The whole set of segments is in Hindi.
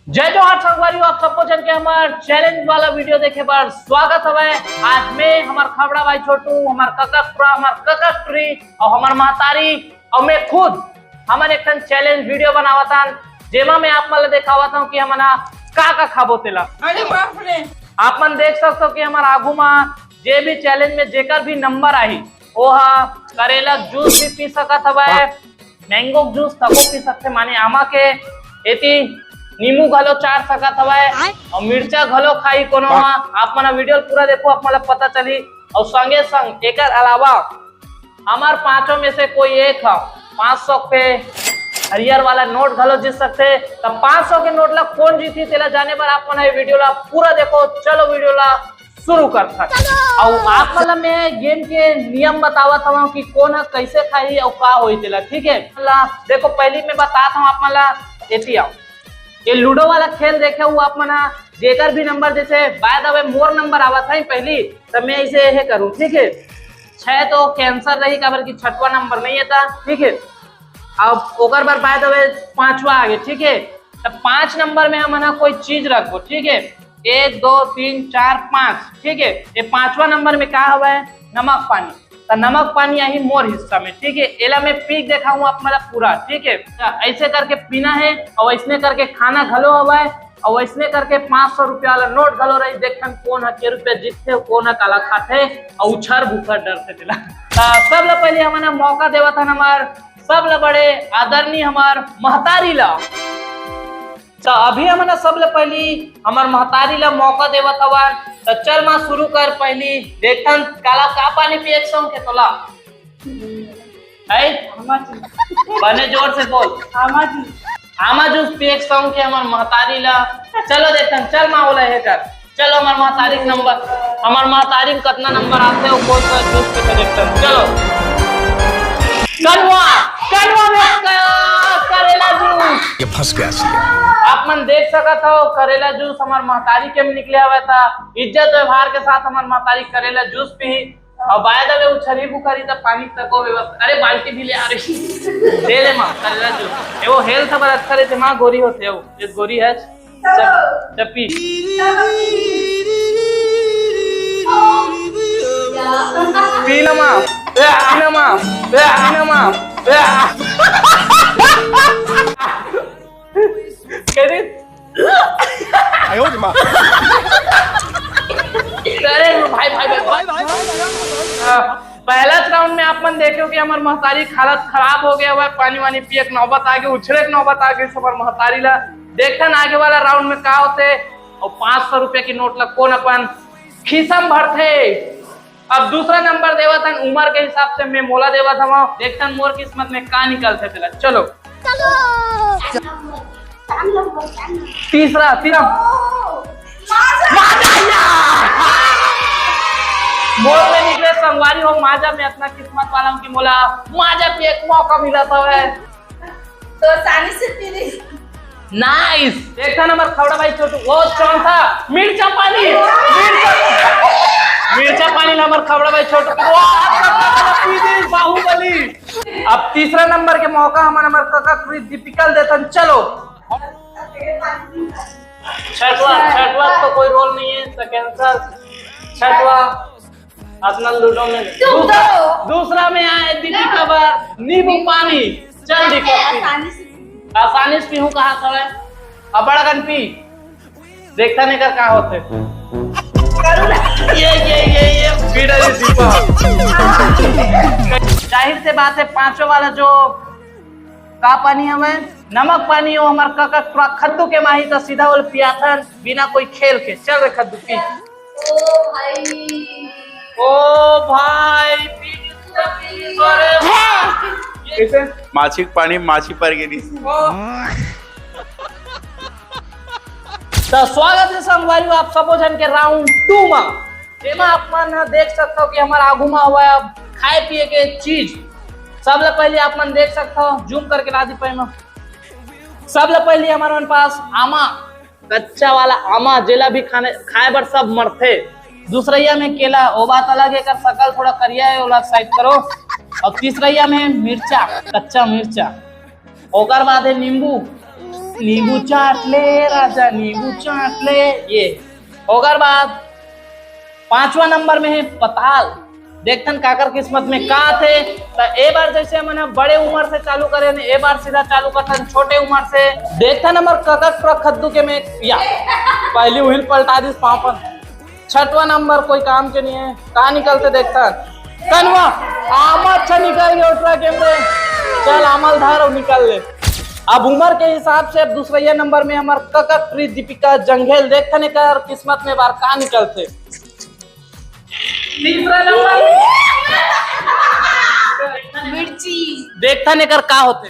जय जोहार संगवारी आप सबको जन के हमार चैलेंज वाला वीडियो देखे पर स्वागत है। आज में हमार खबड़ा भाई छोटू, हमार ककपुरा, हमार ककटरी और हमार महतारी और मैं खुद हमारे एक चैलेंज वीडियो बनावा था, जेमा में आप मन देखावा था कि हमना का खाबो तेला। अरे बाप रे, आप मन देख सकते हो कि हमार आगू में जे भी चैलेंज में जेकर भी नंबर आई वो करेला जूस भी पी सकत हवे, मैंगो जूस तको पी सकते, माने आमा के एती नींबू घलो चाट सकत हवे और मिर्चा घलो खाई कोनो। आप मन वीडियो पूरा देखो, आप मन पता चली। और संगे संग एकर अलावा हमार पांचों में से कोई एक 500 के हरियर वाला नोट घलो जीत सकते। तब 500 के नोट ला कौन जीती तेला जाने पर आप मन वीडियो ला पूरा देखो। चलो वीडियो ला शुरू कर सकते। और आप मन में गेम के नियम बतावत हूं कि कौन कैसे खाई और का होई तेला, ठीक है। देखो पहली मैं बताता हूं आप मन ला एतिया ये लूडो वाला खेल देखे हुआ आप मना जेकर भी नंबर जैसे by the way more number आवा था पहली, तब मैं इसे यह करूं, ठीक है। 6 तो कैंसर रही काबर की 6वां नंबर नहीं था, ठीक है। अब ओकर बार बाय द वे 5वां आ गया, ठीक है। तब 5 नंबर में हम कोई चीज रखो, ठीक है। 1 2 3 4 5, ठीक है। ये 5वां नंबर में क्या हुआ है, नमक पानी। तो नमक पानी आई मोर हिस्सा में, ठीक है। एला में पीक देखा हूँ आप मतलब पूरा, ठीक है। ऐसे करके पीना है और ऐसने करके खाना घलो हुआ है और ऐसने करके 500 रुपया वाला नोट घलो रही। देखन कौन के रुपया जीतते कौन काला खाते और उछर बुखर डरते दिला। सब पहले हमारा मौका देवा था हमार सब बड़े आदरणीय हमार महतारी ला। तो अभी हमने सबले पहली हमार महतारी ला मौका देवत हवा। तो चल मां शुरू कर पहली देखन काला का पानी पिए के संग के तोला है बने जोर से बोल आमा जूस पिए के संग के हमार महतारी ला। चलो देखन चल मां बोला है कर। चलो हमार महतारी नंबर हमार महतारी कितना नंबर आते हो कौन सा जूस पे देखन। चलो कनवा कनवा में करेला जूस ये फंस गया सी। आप मन देख सकत हो करेला जूस हमार महतारी के में निकले हुआ था। इज्जत व्यवहार के साथ हमार महतारी करेला जूस पी और बायदा में उछरी बुखारी तब पानी तको व्यवस्था। अरे बाल्टी भी ले आ रही दे ले मां करेला जूस। वो हेल्थ पर अच्छा रहते मां, गोरी होते हो ये गोरी है चप्पी पी ना मां पी ना मां पी ना मां पहला राउंड में आप मन देखे कि हमार महतारी हालत खराब हो गया हुआ, पानी वानी पिए के नौबत आगे, उछले के नौबत आगे हमार महतारी ला। देखन आगे वाला राउंड में का होते और 500 रुपया की नोट ला कौन अपन खीसम भरते। अब दूसरा नंबर देवा था उम्र के हिसाब से मैं मोला देवा था। देखन मोर किस्मत में का निकलते तेला। चलो तीसरा मोर में निकले संगवारी हो माजा में इतना किस्मत वाला हूँ कि मोला माजा पे एक मौका मिला था तो आसानी से पी ली। नाइस। देखा नंबर खबड़ा भाई छोटू वो चौथा मिर्चा पानी मिर्चा पानी नंबर खबड़ा भाई छोटू बाहुबली। अब तीसरा नंबर के मौका हमारा नंबर काका दीपिकल देता। चलो छठवा तो कोई रोल नहीं है, सेकंड छठवा अपना लूडो में दूसरा में आए दीपिका पर नींबू पानी। चल दीपिका आसानी से पीहूं कहा खड़ा है अब बड़गन पी देखता नहीं कर कहा होते ये दीपा। जाहिर से बात है पांचों वाला जो का पानी हमें नमक पानी हो हमार काका पूरा खद्दू के माही तो सीधा बोल पिया था बिना कोई खेल के। चल रे खद्दू पी। ओ भाई कैसे माछी पानी माछी पर गिरी। तो स्वागत है संगवारी आप सबो जन के राउंड 2 में, जेमा आप मन देख सकते हो कि हमारा आगू में हुआ है खाए पिए के चीज। सबले पहले आप मन देख सकते हो जूम करके ला दी पाए। सबले पहले हमारे पास आमा कच्चा वाला आमा जेला भी खाए बर सब मरते। दूसरैया में केला वो बात अलग है, कर सकल थोड़ा करिया है वो साइड करो। और तीसरैया में मिर्चा कच्चा मिर्चा, ओकर बाद है नींबू नींबू चाट ले राजा, नींबू चाट ले। ये होकर बाद 5वां नंबर में है पताल। देखतन काकर किस्मत में का थे। तो ए बार जैसे मैंने बड़े उम्र से चालू करे ने, ए बार सीधा चालू करता छोटे उम्र से। देखतन नंबर काकर ट्रक खद्दू के में या पहली व्हील पलटा दी पापन। 6वां नंबर कोई काम के नहीं है, कहाँ निकलते देखता कनवा आम अच्छा निकल गया ट्रक में। चल अमल धार और निकल ले। अब उम्र के हिसाब से अब दूसरा नंबर में हमार ककक प्रीत दीपिका जंघेल। देखने कर किस्मत में बार कहाँ निकलते। तीसरा नंबर मिर्ची। देखता नहीं कर का होते।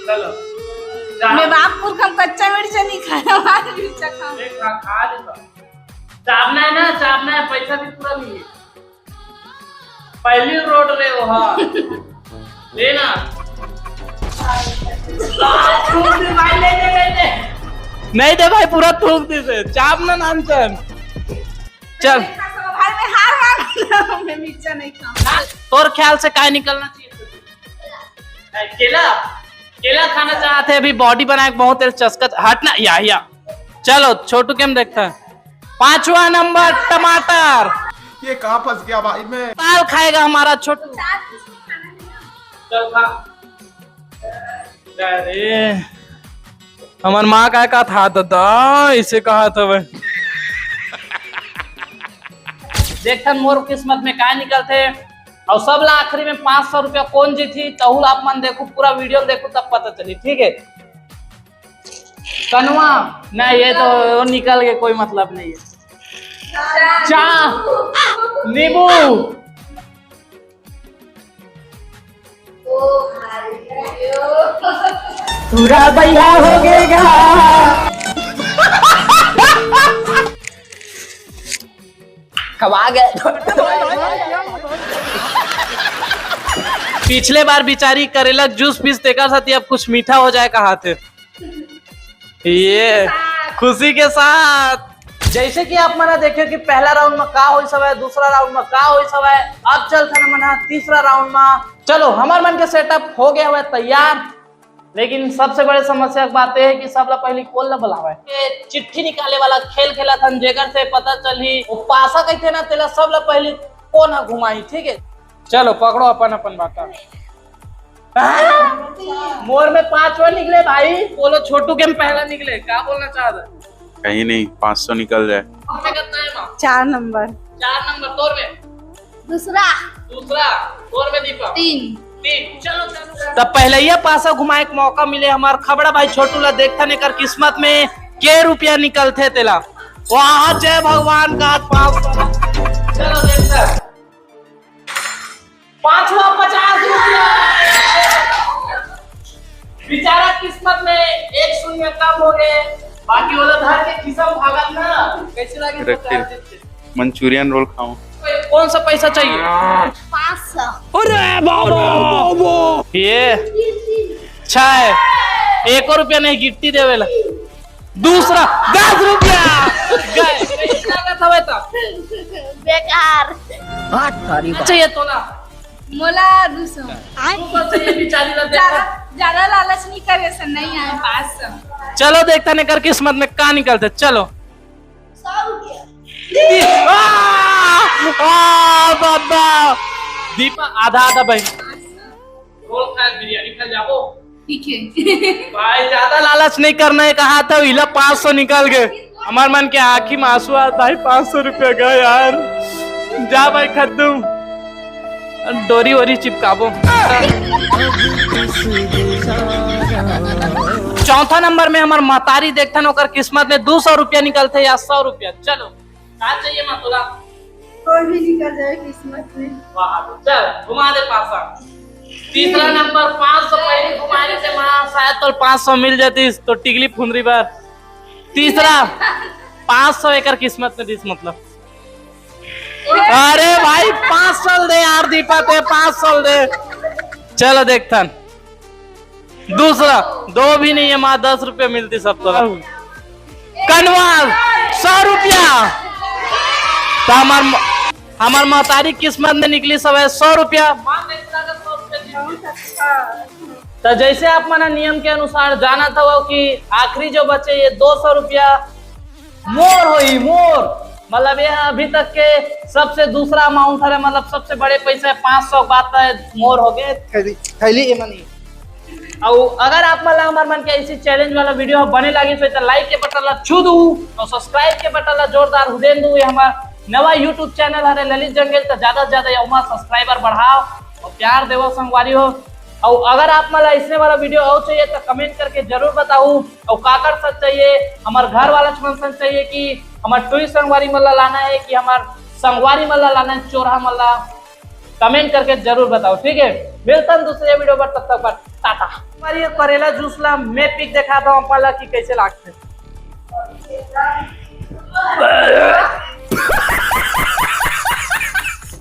चलो मैं बापपुर का कच्चा मिर्चा नहीं खाया, हमारा मिर्चा खाओ। खा ले। चापना है ना, चापना है, पैसा भी पूरा नहीं है। पहली रोड रे वो हाँ लेना। भाई ले दे नहीं दे भाई, पूरा थूक दे से चापना नानचन। चल भाई मैं हार मान, मैं मिर्चा नहीं खाऊं। तोर ख्याल से काय निकलना चाहिए। केला केला खाना चाहते हैं, अभी बॉडी बनाए बहुत चस्का हटना या चलो छोटू केम देखता है। 5वां नंबर टमाटर। ये कहाँ फंस गया भाई मैं। दाल खाएगा हमारा छोटू। चल खा। अरे हमार माँ का था दादा इसे कहा था वह। देखन मोर किस्मत में क्या निकलते। और सब ला आखिरी में 500 रुपया कौन जीती तहुल आप मन देखो, पूरा वीडियो देखो तब पता चली। ठीक है कनवा ना, ये तो निकल गए, कोई मतलब नहीं है। चाह नींबू पूरा भैया हो गएगा। खवा गए। पिछले बार बिचारी करेला जूस पीस देकर साथ अब कुछ मीठा हो जाए कहा थे। ये खुशी के साथ जैसे कि आप मना देखे कि पहला राउंड में का हो सब है, दूसरा राउंड में का हो सब है। अब चलते ना मना तीसरा राउंड में। चलो हमारे मन के सेटअप हो गया हुआ है तैयार। लेकिन सबसे बड़ी समस्या की बात है कि सब ला पहले कौन ला बुलावा है। चिट्ठी निकाले वाला खेल खेला था, जेकर से पता चली वो पासा कहते ना तेला सब ला पहले कौन है घुमाई। ठीक है चलो पकड़ो अपन अपन बात। मोर में 5वां निकले भाई, बोलो छोटू के पहला निकले, क्या बोलना चाहते। कहीं नहीं 500 निकल जाए। 4 नंबर। 4 नंबर तोर में दूसरा तोर में दीपक 3। चलो तब पहले ये पासा घुमाए का मौका मिले हमार खबड़ा भाई छोटू ला। देखता नहीं कर किस्मत में के रुपया निकलते तेला। वहाँ जय भगवान का 500। चलो देखता 5वां 50 रुपया। बेचारा किस्मत में 1 शून्य कम हो गए, बाकी वाला धार के खिसा भागल ना। कैसे लगे मंचूरियन रोल खाऊं। कौन सा पैसा चाहिए। 500। अरे बाबा ये अच्छा है, 1 रुपया नहीं गिट्टी देवेला। दूसरा 10 रुपया बेकार चाहिए तोला। मोला 200 चाहिए बेचारी ला ज्यादा लालच नहीं करे से नहीं आए 500। चलो देखता नहीं कर किस्मत में का निकलते। चलो 100 रुपया। बाबा दीपा आधा आधा भाई रोल खा बिरयानी खा जाओ। ठीक है भाई ज्यादा लालच नहीं करना है कहा था। इला 500 निकल गए। हमारे मन के आंखी में आंसू आ भाई 500 रुपया गए यार। जा भाई खद्दू डोरी वोरी चिपकाबो। 4था नंबर में हमारे मतारी देखता न होकर किस्मत में 200 रुपया निकलते या 100 रुपया। चलो क्या चाहिए मतुला। कोई भी निकल जाए किस्मत में। चल घुमा दे पासा। तीसरा नंबर 500 पहले घुमाने से वहां शायद तो 500 मिल जाती तो टिकली फुंदरी बार। तीसरा 500 एकड़ किस्मत में दिस मतलब। अरे भाई 500 दे यार दीपा ते 500 दे। चलो देखता दूसरा 2 भी नहीं है माँ 10 रुपया मिलती सब तो। कनवाल 100 रुपया। तो हमार महतारी किस्मत में निकली सब है 100 रुपया। तो जैसे आप मना नियम के अनुसार जाना था वो कि आखिरी जो बचे ये 200 रुपया मोर हुई मोर, मतलब ये अभी तक के सबसे दूसरा अमाउंट है, मतलब सबसे बड़े पैसे 500 बात मोर हो गए थैली मनी। और अगर आप मतलब हमारे मन के ऐसी चैलेंज वाला वीडियो बने लगी तो लाइक के बटन ला छू दू और सब्सक्राइब के बटन ला जोरदार हुदेन दू। ये हमारा नवा यूट्यूब चैनल है ललित जंगल, तो ज्यादा से ज्यादा यह सब्सक्राइबर बढ़ाओ और प्यार देवो संगवारी हो। और अगर आप मतलब इसने वाला वीडियो और चाहिए तो कमेंट करके जरूर बताओ। और काकर सच चाहिए, हमारे घर वाला छुमन चाहिए कि हमारे टुई संगवारी मल्ला लाना है कि हमारे संगवारी मल्ला लाना है, चोरा मल्ला, कमेंट करके जरूर बताओ। ठीक है, मिलता है दूसरे वीडियो पर, तब तक टाटा। हमारी करेला जूस ला मैं पिक दिखाता हूँ पहला कि कैसे लागते।